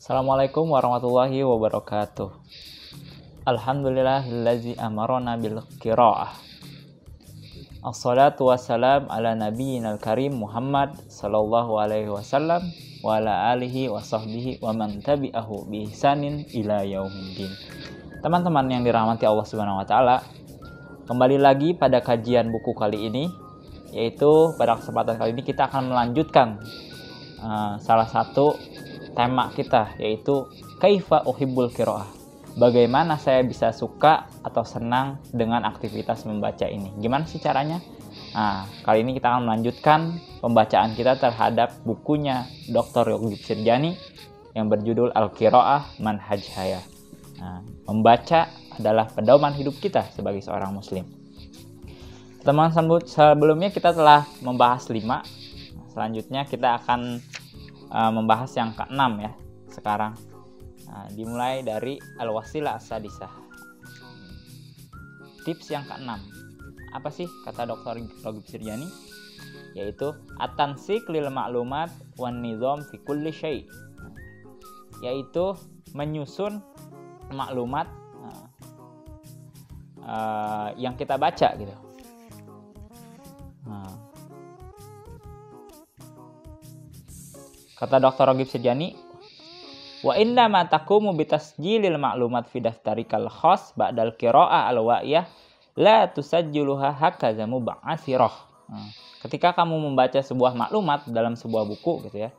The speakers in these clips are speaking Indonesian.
Assalamualaikum warahmatullahi wabarakatuh. Alhamdulillahillazi amarona bil qiraah. Assalatu wassalam ala nabiyyinal karim Muhammad sallallahu alaihi wasallam wa ala alihi wa sahbihi wa man tabi'ahu bi ihsanin ila yaumiddin. Teman-teman yang dirahmati Allah Subhanahu wa taala, kembali lagi pada kajian buku kali ini, yaitu pada kesempatan kali ini kita akan melanjutkan salah satu tema kita, yaitu kaifa uhibbul qiraah. Bagaimana saya bisa suka atau senang dengan aktivitas membaca ini? Gimana sih caranya? Nah, kali ini kita akan melanjutkan pembacaan kita terhadap bukunya Dr. Yogib Sirjani yang berjudul Al-Qiraah Manhaj Hayah. Nah, membaca adalah pedoman hidup kita sebagai seorang muslim. Teman sebelumnya kita telah membahas 5. Selanjutnya kita akan membahas yang ke-6 ya sekarang. Nah, dimulai dari al-wasilah as-sadisah. Tips yang ke-6. Apa sih kata Dr. Yogib Sirjani? Yaitu at-tansik lil ma'lumat wan nizam fi kulli syai'. Yaitu menyusun maklumat yang kita baca gitu. Kata Dr. Yogib Sirjani, wa inna ma taqumu bitasjilil ma'lumat fi daftarikal khas ba'dal qira'ah al-wa'iyah la tusajjiluha hakaza mub'atsirah. Ketika kamu membaca sebuah maklumat dalam sebuah buku gitu ya,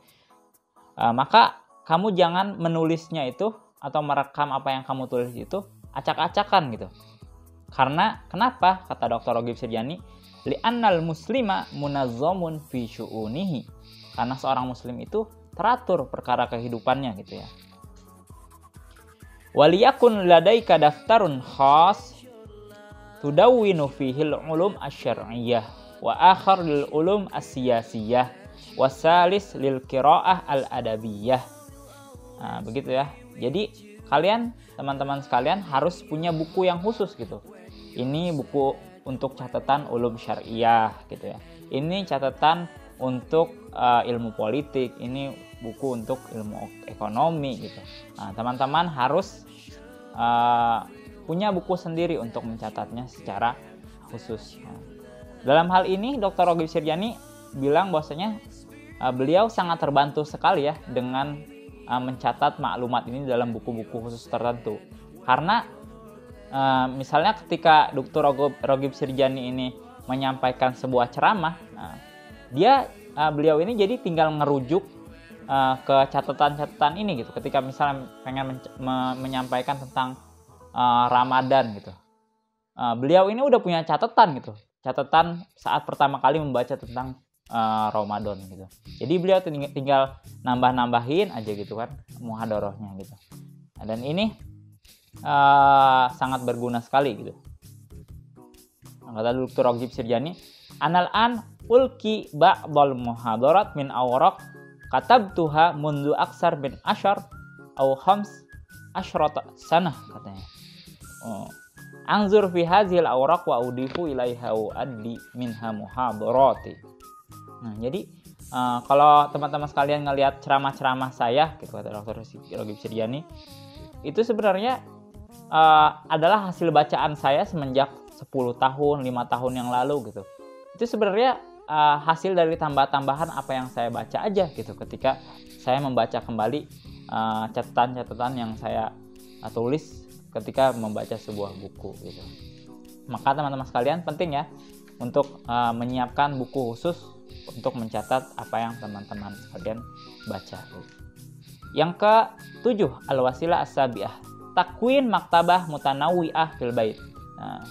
maka kamu jangan menulisnya itu atau merekam apa yang kamu tulis itu acak-acakan gitu. Karena kenapa? Kata Dr. Yogib Sirjani, li'annal muslima munazzamun fi syu'unihi. Karena seorang muslim itu teratur perkara kehidupannya gitu ya. Waliyakun ladaika daftarun khas tudawwinu fihil ulum asy-syar'iyyah wa akhar lil ulum as-siyasiyah wa salis lil qiraah al-adabiyyah. Nah, begitu ya. Jadi kalian, teman-teman sekalian, harus punya buku yang khusus gitu. Ini buku untuk catatan ulum syariah gitu ya. Ini catatan untuk ilmu politik, ini buku untuk ilmu ekonomi gitu. Nah, teman-teman harus punya buku sendiri untuk mencatatnya secara khusus. Nah, dalam hal ini Dr. Yogib Sirjani bilang bahwasanya beliau sangat terbantu sekali ya dengan mencatat maklumat ini dalam buku-buku khusus tertentu. Karena misalnya ketika Dr. Yogib Sirjani ini menyampaikan sebuah ceramah, beliau ini jadi tinggal ngerujuk ke catatan-catatan ini gitu. Ketika misalnya pengen menyampaikan tentang Ramadan gitu, beliau ini udah punya catatan gitu, catatan saat pertama kali membaca tentang Ramadan gitu. Jadi beliau tinggal nambah-nambahin aja gitu kan muhadharahnya gitu. Nah, dan ini sangat berguna sekali gitu. Kata Dr. Yogib Sirjani, Anal-an ulki ba'dal muhadarat min awraq katabtuha mundu aksar bin asyar au khams asyrata sanah katanya. Anzur fi hazil awraq wa udifu ilaiha wa addi minha muhadarati. Nah, jadi kalau teman-teman sekalian ngelihat ceramah-ceramah saya gitu kata Dr. Yogib Sirjani, itu sebenarnya adalah hasil bacaan saya semenjak 10 tahun, 5 tahun yang lalu gitu. Itu sebenarnya hasil dari tambahan apa yang saya baca aja gitu ketika saya membaca kembali catatan-catatan yang saya tulis ketika membaca sebuah buku gitu. Maka teman-teman sekalian penting ya untuk menyiapkan buku khusus untuk mencatat apa yang teman-teman sekalian baca. Yang ke-7, al-wasilah as-sabiah, takwin maktabah mutanawwi'ah fil bait. Nah,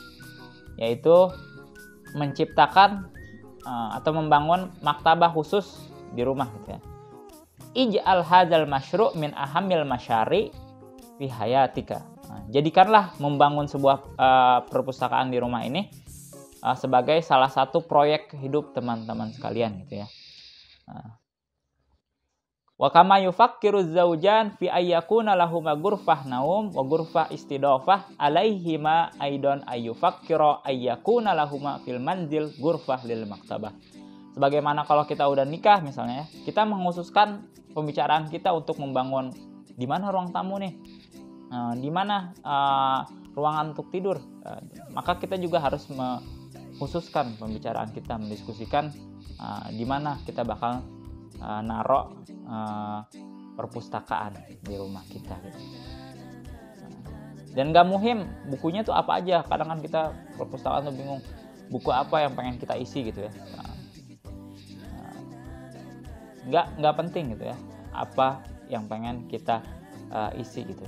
yaitu menciptakan atau membangun maktabah khusus di rumah gitu ya. Ij'al hadzal masyru' min ahamil masyari' fi hayatika. Nah, jadikanlah membangun sebuah perpustakaan di rumah ini sebagai salah satu proyek hidup teman-teman sekalian gitu ya. Wa kama yufakkiru zawjan fi ayyakuna lahuma ghurfah naum wa ghurfah istidafah alaihima aidan ayyufakkira ayyakuna lahuma fil manzil ghurfah lil maktabah. Sebagaimana kalau kita udah nikah misalnya ya, kita menghususkan pembicaraan kita untuk membangun di mana ruang tamu nih, di mana ruangan untuk tidur. Maka kita juga harus khususkan pembicaraan kita, mendiskusikan di mana kita bakal narok perpustakaan di rumah kita gitu. Dan gak muhim bukunya tuh apa aja. Kadang kan kita perpustakaan tuh bingung buku apa yang pengen kita isi gitu ya. Nggak penting gitu ya apa yang pengen kita isi gitu.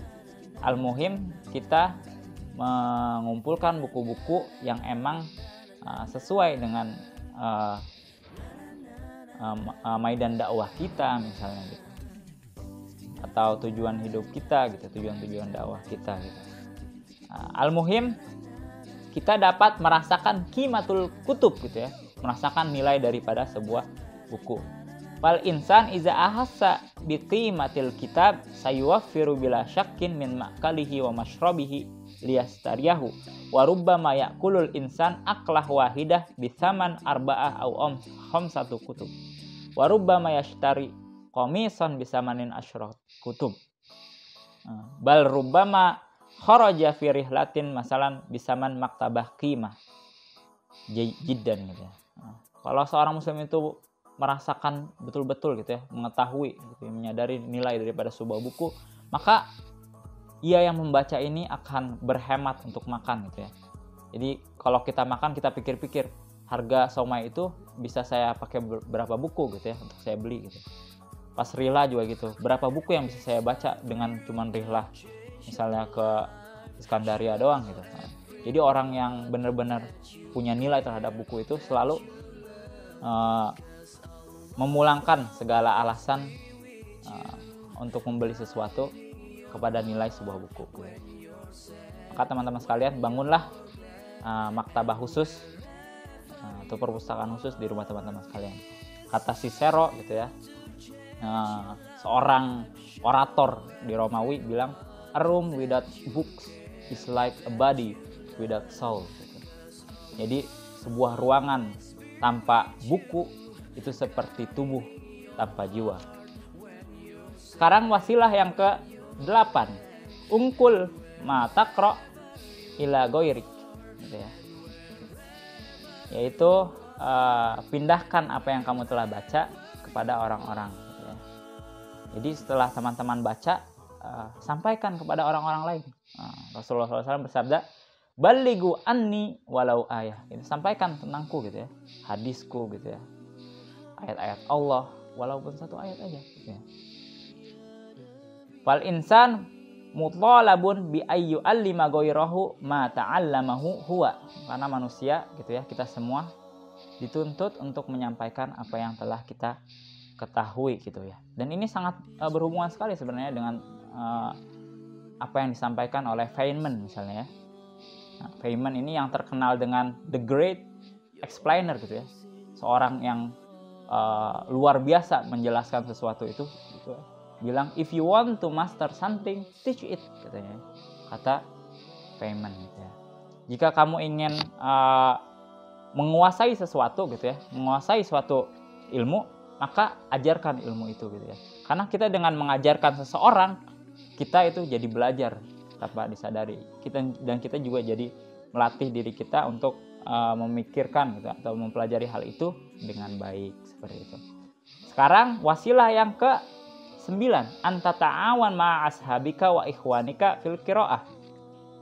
Al-muhim kita mengumpulkan buku-buku yang emang sesuai dengan maidan dakwah kita misalnya gitu, atau tujuan hidup kita gitu, tujuan dakwah kita gitu. Al-muhim kita dapat merasakan qimatul kutub gitu ya, merasakan nilai daripada sebuah buku. Fal insan iza ahassa bi qimatil kitab sayuwaffiru bila syakkin min ma'kalihi wa mashrabihi liyastariyahu wa rubbama ya'kulul insan aklah wahidah bi thaman arba'ah aw khamsatu kutub wa rubbama yashtari qamisan bi samanin asyra kutub bal rubbama kharaja fi rihlatin masalan bisaman maktabah qimah jiddan gitu ya. Kalau seorang muslim itu merasakan betul-betul gitu ya, mengetahui gitu ya, menyadari nilai daripada sebuah buku, maka ia yang membaca ini akan berhemat untuk makan gitu ya. Jadi kalau kita makan, kita pikir-pikir harga somai itu bisa saya pakai berapa buku gitu ya untuk saya beli gitu. Pas rihlah juga gitu, berapa buku yang bisa saya baca dengan cuman rihlah misalnya ke Iskandaria doang gitu. Jadi orang yang benar-benar punya nilai terhadap buku itu selalu memulangkan segala alasan untuk membeli sesuatu kepada nilai sebuah buku. Maka teman-teman sekalian, bangunlah maktabah khusus atau perpustakaan khusus di rumah teman-teman sekalian. Kata Cicero gitu ya, seorang orator di Romawi bilang, a room without books is like a body without soul gitu. Jadi sebuah ruangan tanpa buku itu seperti tubuh tanpa jiwa. Sekarang wasilah yang ke-8, ungkul ma taqra ila goirik gitu ya. Yaitu pindahkan apa yang kamu telah baca kepada orang-orang gitu ya. Jadi setelah teman-teman baca, sampaikan kepada orang-orang lain. Rasulullah SAW bersabda, balighu anni walau ayah. Gitu. Sampaikan tentangku gitu ya, hadisku gitu ya, ayat-ayat Allah, walaupun satu ayat aja gitu ya. Fal insan muthalabun bi ayyu allima ghairahu ma ta'allamahu huwa. Karena manusia gitu ya, kita semua dituntut untuk menyampaikan apa yang telah kita ketahui gitu ya. Dan ini sangat berhubungan sekali sebenarnya dengan apa yang disampaikan oleh Feynman misalnya ya. Nah, Feynman ini yang terkenal dengan the great explainer gitu ya. Seorang yang luar biasa menjelaskan sesuatu itu gitu. Bilang if you want to master something, teach it katanya. Kata Feynman gitu ya. Jika kamu ingin menguasai sesuatu gitu ya, menguasai suatu ilmu, maka ajarkan ilmu itu gitu ya. Karena kita dengan mengajarkan seseorang, kita itu jadi belajar tanpa disadari. Kita juga jadi melatih diri kita untuk memikirkan gitu, atau mempelajari hal itu dengan baik seperti itu. Sekarang wasilah yang ke-9, anta ta'awan ma'a ashabika wa ikhwanika fil qiraah.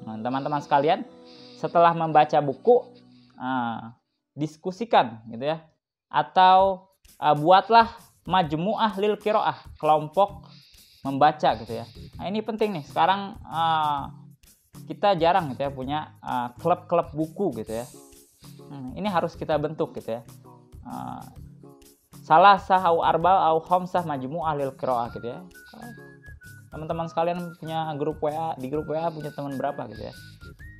Nah, teman-teman sekalian, setelah membaca buku, diskusikan gitu ya, atau buatlah majmu'ah lil qiraah, kelompok membaca gitu ya. Nah, ini penting nih. Sekarang kita jarang gitu ya punya klub-klub buku gitu ya. Ini harus kita bentuk gitu ya. Salah sahau arba au khamsah majmu'ah lil qiraah gitu ya. Teman-teman sekalian punya grup WA, di grup WA punya teman berapa gitu ya.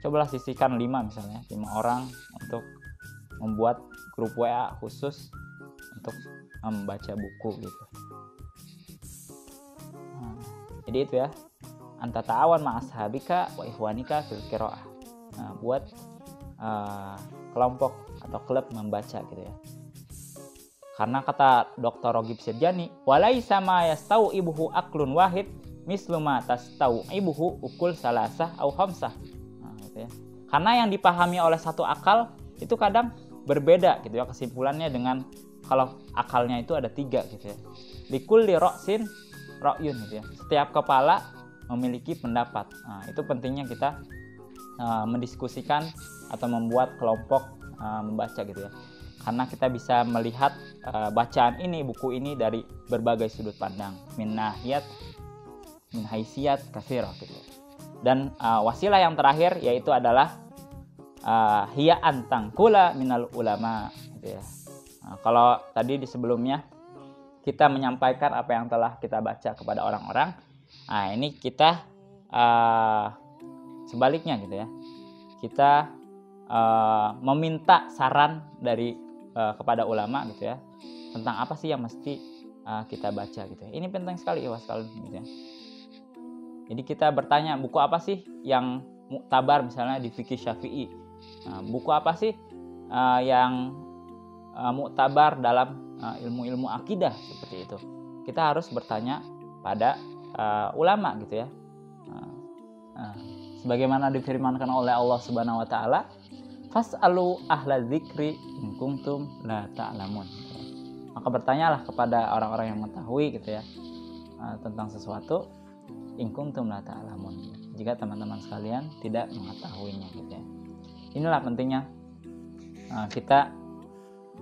Cobalah sisihkan 5 misalnya, 5 orang untuk membuat grup WA khusus untuk membaca buku gitu. Jadi itu ya, anta ta'awan ma'ashabika wa ikhwanika fil qiraah. Buat kelompok atau klub membaca gitu ya. Karena kata Dr. Ragib Sirjani, walaisa ma yastau ibuhu aklun wahid mislu ma tastau'ibuhu ukul salasah au khamsah. Nah, gitu ya. Karena yang dipahami oleh satu akal itu kadang berbeda gitu ya kesimpulannya dengan kalau akalnya itu ada 3 gitu ya. Likulli ra'sin ra'yun gitu ya. Setiap kepala memiliki pendapat. Nah, itu pentingnya kita mendiskusikan atau membuat kelompok membaca gitu ya. Karena kita bisa melihat bacaan ini, buku ini dari berbagai sudut pandang, min haysiyat katsirah gitu. Dan wasilah yang terakhir yaitu adalah hiya antang kula minal ulama gitu ya. Kalau tadi di sebelumnya kita menyampaikan apa yang telah kita baca kepada orang-orang, nah ini kita sebaliknya gitu ya. Kita meminta saran dari kepada ulama gitu ya tentang apa sih yang mesti kita baca gitu ya. Ini penting sekali ya sekalian gitu ya. Jadi kita bertanya buku apa sih yang muktabar misalnya di fikih Syafi'i. Buku apa sih yang muktabar dalam ilmu-ilmu akidah seperti itu. Kita harus bertanya pada ulama gitu ya. Sebagaimana difirmankan oleh Allah Subhanahu wa taala, fas'alu ahla dzikri in kuntum la ta'lamun. Maka bertanyalah kepada orang-orang yang mengetahui gitu ya tentang sesuatu, in kuntum la ta'lamun. Jika teman-teman sekalian tidak mengetahuinya gitu ya. Inilah pentingnya kita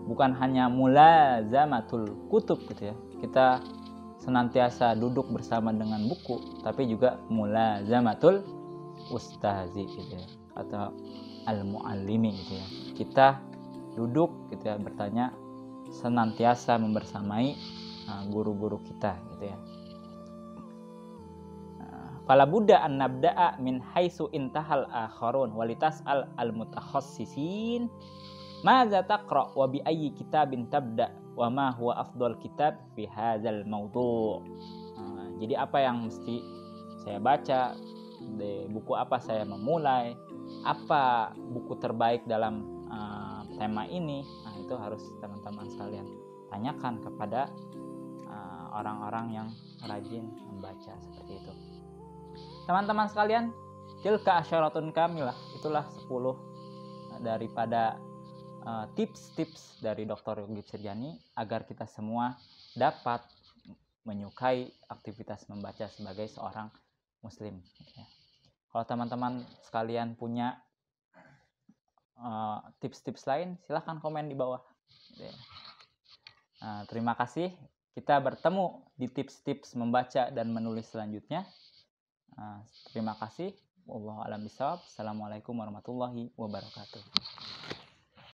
bukan hanya mulazamatul kutub gitu ya. Kita senantiasa duduk bersama dengan buku, tapi juga mulazamatul ustazi gitu ya, atau al-muallimi gitu ya. Kita duduk gitu ya, bertanya, senantiasa membersamai guru-guru kita gitu ya. Fala budda an nabda'a min haitsu intahal akharun walitas al-mutakhassisin madza taqra wa bi ayyi kitabin tabda wa ma huwa afdal kitab fi hadzal mawdu'. Jadi apa yang mesti saya baca, di buku apa saya memulai, apa buku terbaik dalam tema ini. Nah, itu harus teman-teman sekalian tanyakan kepada orang-orang yang rajin membaca seperti itu. Teman-teman sekalian, tilka asyaratun kamilah, itulah 10 daripada tips-tips dari Dr. Yogip Sirjani agar kita semua dapat menyukai aktivitas membaca sebagai seorang muslim. Kalau teman-teman sekalian punya tips-tips lain, silahkan komen di bawah. Terima kasih. Kita bertemu di tips-tips membaca dan menulis selanjutnya. Terima kasih. Wallahu a'lam bishawab. Assalamualaikum warahmatullahi wabarakatuh.